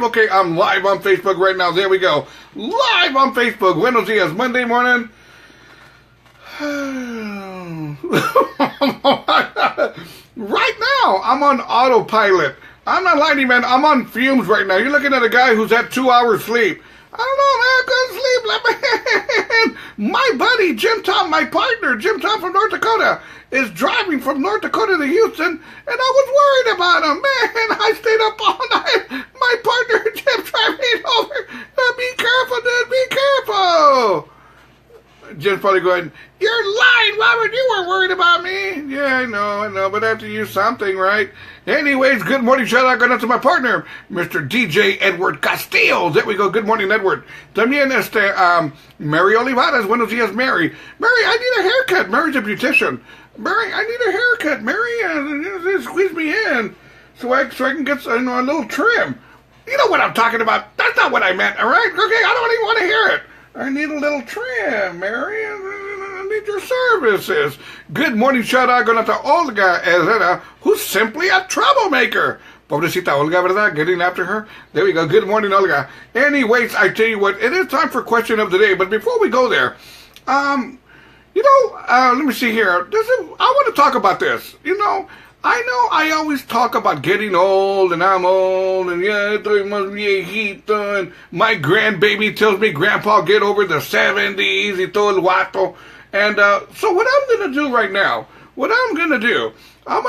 live? Okay, I'm live on Facebook right now. There we go. Live on Facebook. Buenos dias. Monday morning. Right now, I'm on autopilot. I'm not lying to you, man. I'm on fumes right now. You're looking at a guy who's had 2 hours sleep. I don't know, man. I couldn't sleep. My buddy, Jim Tom, my partner, Jim Tom from North Dakota, is driving from North Dakota to Houston, and I was worried about him. Man, I stayed up all night. My partner, Jim, driving over. Be careful, dude. Be careful. Jim's probably going, you're lying, Robert. You weren't worried about me. Yeah, I know, but I have to use something, right? Anyways, good morning. Shout out going out to my partner, Mr. DJ Edward Castillo. There we go. Good morning, Edward. También Mary Olivares. Buenos dias, Mary. Mary, I need a haircut. Mary's a beautician. Mary, I need a haircut. Mary, squeeze me in so I can get a little trim. You know what I'm talking about. That's not what I meant, all right? Okay, I don't even want to hear it. I need a little trim, Mary. I need your services. Good morning, shout out going out to Olga Herrera, who's simply a troublemaker. Pobrecita Olga, ¿verdad? Getting after her. There we go. Good morning, Olga. Anyways, I tell you what, it is time for question of the day. But before we go there, let me see here. I want to talk about this. I know I always talk about getting old, and I'm old, and yeah, estoy más viejito, and my grandbaby tells me, Grandpa, get over the 70s, y todo el guato. And so what I'm going to do right now, I'm going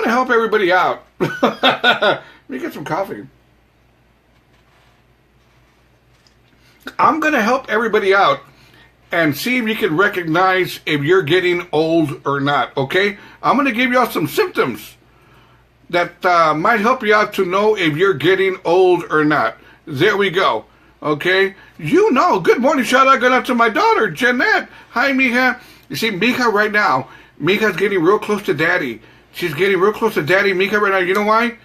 to help everybody out. Let me get some coffee. I'm going to help everybody out and see if you can recognize if you're getting old or not, okay? I'm going to give y'all some symptoms that might help you out to know if you're getting old or not. There we go. Okay? Good morning, shout out going out to my daughter, Jeanette. Hi, mija. You see, mija right now, mija's getting real close to daddy. She's getting real close to daddy, mija right now. You know why?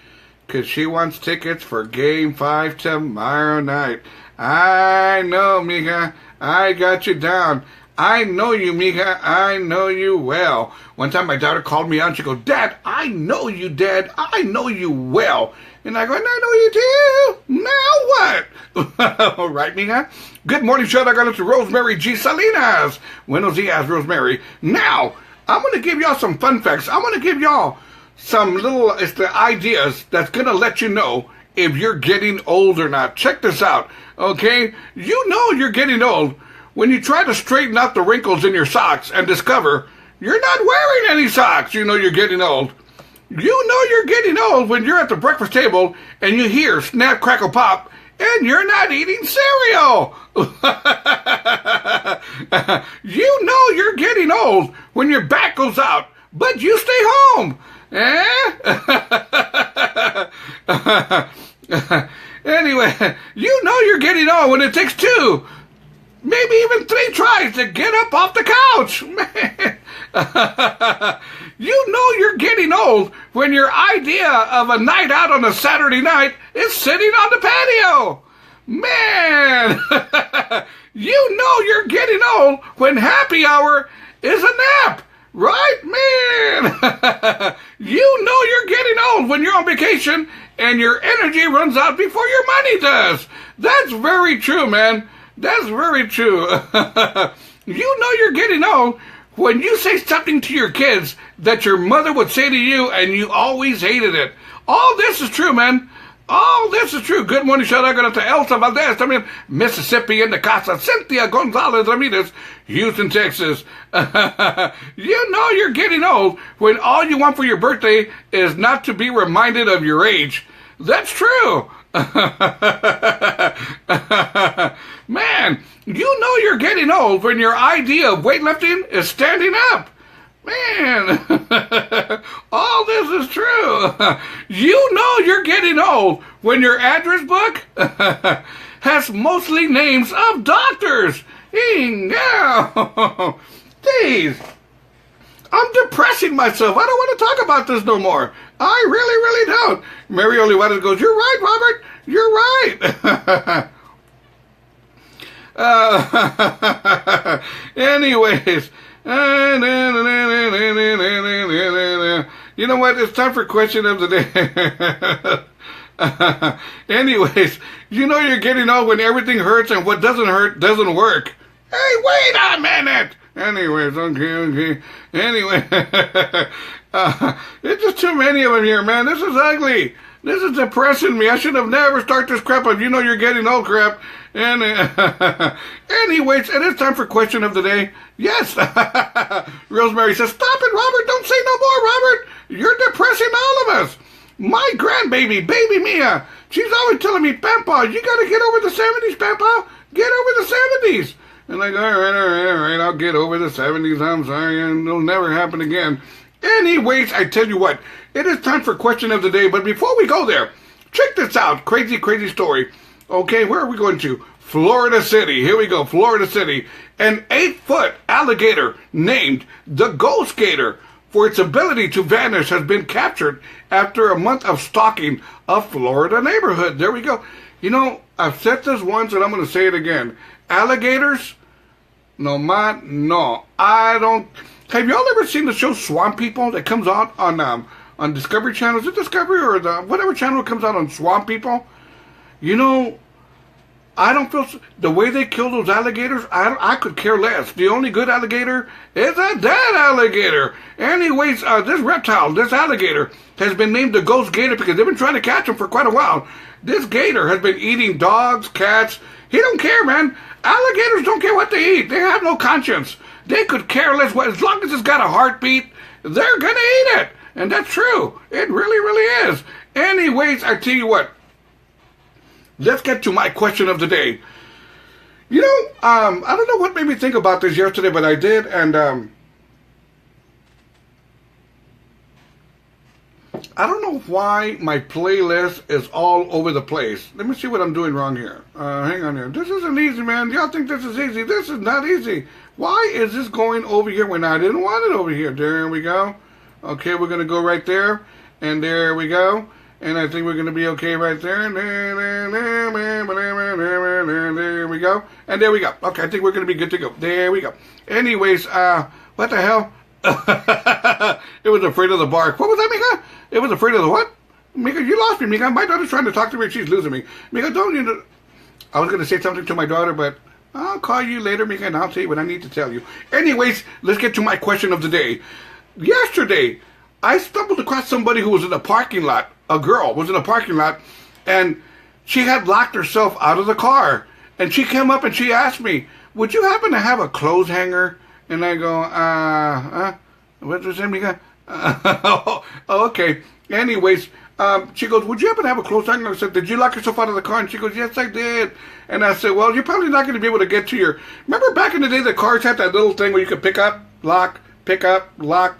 Because she wants tickets for Game 5 tomorrow night. I know, mija. I got you down. I know you, mija. I know you well. One time my daughter called me out and she goes, Dad, I know you, Dad. I know you well. And I go, and I know you too. Now what? All right, mija. Good morning, shout out going to Rosemary G. Salinas. Buenos dias, Rosemary. Now, I'm going to give y'all some fun facts. I'm going to give y'all some little ideas that's going to let you know if you're getting old or not. Check this out, okay? You know you're getting old when you try to straighten out the wrinkles in your socks and discover you're not wearing any socks. You know you're getting old. You know you're getting old when you're at the breakfast table and you hear snap, crackle, pop, and you're not eating cereal. You know you're getting old when your back goes out, but you stay home. Anyway, you know you're getting old when it takes 2, maybe even 3 tries to get up off the couch. Man. You know you're getting old when your idea of a night out on a Saturday night is sitting on the patio. Man. You know you're getting old when happy hour is a nap. Right, man? You know you're getting old when you're on vacation and your energy runs out before your money does. That's very true, man. That's very true. You know you're getting old when you say something to your kids that your mother would say to you and you always hated it. All this is true, man. All this is true. Good morning, shout out going to Elsa Valdez, Mississippi in the Casa, Cynthia Gonzalez Ramirez, Houston, Texas. You know you're getting old when all you want for your birthday is not to be reminded of your age. That's true. Man, you know you're getting old when your idea of weightlifting is standing up. Man, all this is true. You know you're getting old when your address book has mostly names of doctors. Jeez, I'm depressing myself. I don't want to talk about this no more. I really don't. Mary Olivares goes, you're right, Robert. You're right. Anyways, you know what? It's time for question of the day. Anyways, you know you're getting old when everything hurts and what doesn't hurt doesn't work. Hey, wait a minute. Anyways, okay. Anyway, it's just too many of them here, man. This is ugly. This is depressing me. I should have never started this crap up. You know you're getting old crap. And anyways, it is time for question of the day. Yes. Rosemary says, stop it, Robert. Don't say no more, Robert. You're depressing all of us. My grandbaby, baby Mia, she's always telling me, Pampa, you got to get over the 70s, Pampa. Get over the 70s. And I go, all right, I'll get over the 70s. I'm sorry, and it'll never happen again. Anyways, I tell you what, it is time for question of the day. But before we go there, check this out. Crazy, crazy story. Okay, where are we going to? Florida City. Here we go, Florida City. An 8-foot alligator named the Ghost Gator for its ability to vanish has been captured after a month of stalking a Florida neighborhood. There we go. You know, I've said this once and I'm going to say it again. Alligators? No, I don't. Have y'all ever seen the show Swamp People that comes out on Discovery Channel? Is it Discovery or whatever channel comes out on Swamp People? You know, I don't feel the way they kill those alligators. I could care less. The only good alligator is a dead alligator. Anyways, this reptile, this alligator, has been named the Ghost Gator because they've been trying to catch him for quite a while. This gator has been eating dogs, cats. He don't care, man. Alligators don't care what they eat. They have no conscience. They could care less. As long as it's got a heartbeat, they're gonna eat it. And that's true. It really, really is. Anyways, I tell you what. Let's get to my question of the day. You know, I don't know what made me think about this yesterday, but I did, and I don't know why my playlist is all over the place. Let me see what I'm doing wrong here. Hang on here. This isn't easy, man. Y'all think this is easy. This is not easy. Why is this going over here when I didn't want it over here? There we go. Okay, we're going to go right there, and there we go. And I think we're going to be okay right there. There we go. And there we go. Okay, I think we're going to be good to go. There we go. Anyways, what the hell? It was afraid of the bark. What was that, Mika? It was afraid of the what? Mika, you lost me, Mika. My daughter's trying to talk to me. She's losing me. Mika, don't you know? I was going to say something to my daughter, but I'll call you later, Mika, and I'll tell you what I need to tell you. Anyways, let's get to my question of the day. Yesterday, I stumbled across somebody who was in a parking lot. A girl was in a parking lot, and she had locked herself out of the car. And she came up and she asked me, would you happen to have a clothes hanger? And I go, what's this, Mika? Okay. Anyways, she goes, would you happen to have a clothes hanger? I said, did you lock yourself out of the car? And she goes, yes, I did. And I said, well, you're probably not going to be able to get to your... Remember back in the day, the cars had that little thing where you could pick up, lock, lock.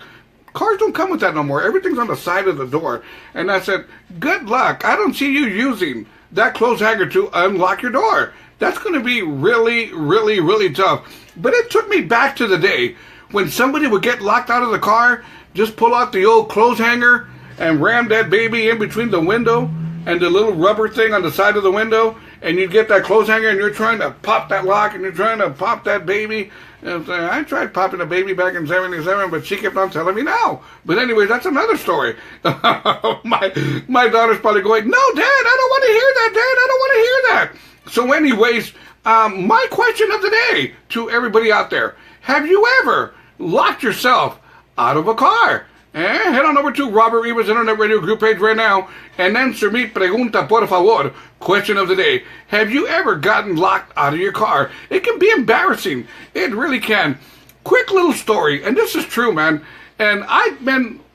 Cars don't come with that no more. Everything's on the side of the door. And I said, good luck. I don't see you using that clothes hanger to unlock your door. That's going to be really, really, really tough. But it took me back to the day when somebody would get locked out of the car, just pull out the old clothes hanger and ram that baby in between the window and the little rubber thing on the side of the window, and you'd get that clothes hanger and you're trying to pop that lock and you're trying to pop that baby. And I tried popping a baby back in 77, but she kept on telling me no. But anyway, that's another story. My daughter's probably going, no, Dad, I don't want to hear that, Dad. I don't want to hear that. So anyways, my question of the day to everybody out there, have you ever locked yourself out of a car? Head on over to Robert Rivas Internet Radio group page right now and answer mi pregunta, por favor. Question of the day. Have you ever gotten locked out of your car? It can be embarrassing. It really can. Quick little story, and this is true, man. And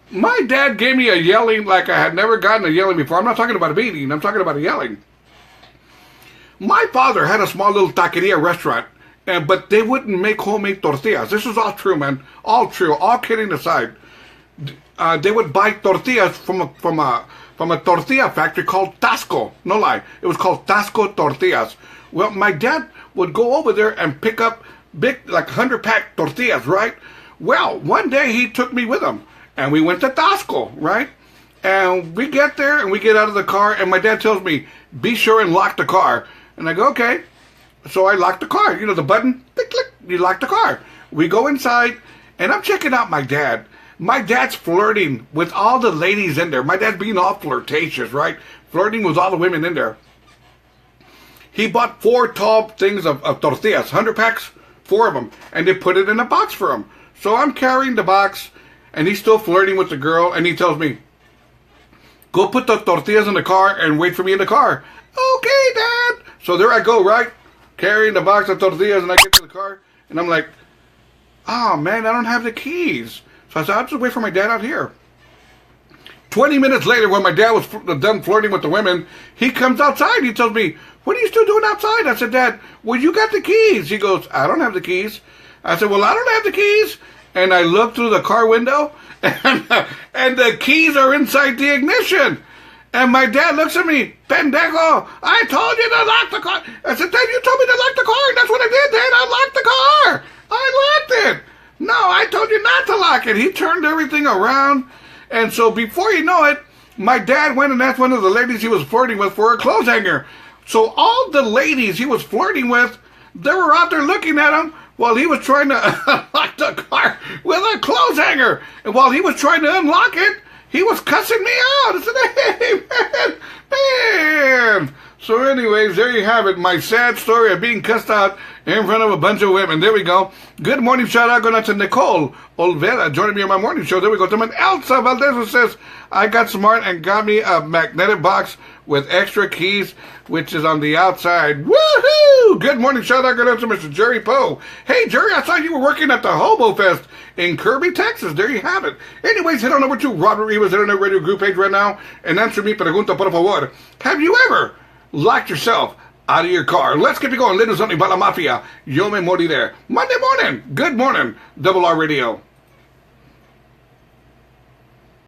my dad gave me a yelling like I had never gotten a yelling before. I'm not talking about a beating. I'm talking about a yelling. My father had a small little taqueria restaurant, but they wouldn't make homemade tortillas. This is all true, man. All true. All kidding aside. They would buy tortillas from a tortilla factory called Tasco. No lie. It was called Tasco Tortillas. Well, my dad would go over there and pick up big, like 100-pack tortillas, right? Well, one day he took me with him, and we went to Tasco, right? And we get there, and we get out of the car, and my dad tells me, be sure and lock the car. And I go, okay. So I lock the car. You know, the button, click, click, you lock the car. We go inside, and I'm checking out my dad. My dad's flirting with all the ladies in there. My dad's being all flirtatious, right? flirting with all the women in there. He bought 4 tall things of tortillas, 100 packs, 4 of them, and they put it in a box for him. So I'm carrying the box, and he's still flirting with the girl, and he tells me, go put the tortillas in the car and wait for me in the car. Okay, Dad. So there I go, right? Carrying the box of tortillas, and I get to the car, and I'm like, oh, man, I don't have the keys. So I said, I'll just wait for my dad out here. 20 minutes later, when my dad was done flirting with the women, he comes outside. He tells me, what are you still doing outside? I said, Dad, well, you got the keys. He goes, I don't have the keys. I said, well, I don't have the keys. And I look through the car window, and the keys are inside the ignition. And my dad looks at me, pendejo, I told you to lock the car. I said, Dad, you told me to lock the car. And that's what I did, Dad. I locked the car. I locked it. No, I told you not to lock it. He turned everything around. And so before you know it, my dad went and asked one of the ladies he was flirting with for a clothes hanger. So all the ladies he was flirting with, they were out there looking at him while he was trying to unlock the car with a clothes hanger. And while he was trying to unlock it, he was cussing me out. I said, hey, man. So anyways, there you have it. My sad story of being cussed out in front of a bunch of women. There we go. Good morning shout out going out to Nicole Olvera joining me on my morning show. There we go. To Elsa Valdez who says, I got smart and got me a magnetic box with extra keys, which is on the outside. Woohoo! Good morning shout out going out to Mr. Jerry Poe. Hey, Jerry, I saw you were working at the Hobo Fest in Kirby, Texas. There you have it. Anyways, head on over to Robert Rivas Internet Radio group page right now and answer me pregunta, por favor. Have you ever locked yourself out of your car? Let's get it going. Little something about la mafia. Yo me moriré. Monday morning. Good morning. Double R Radio.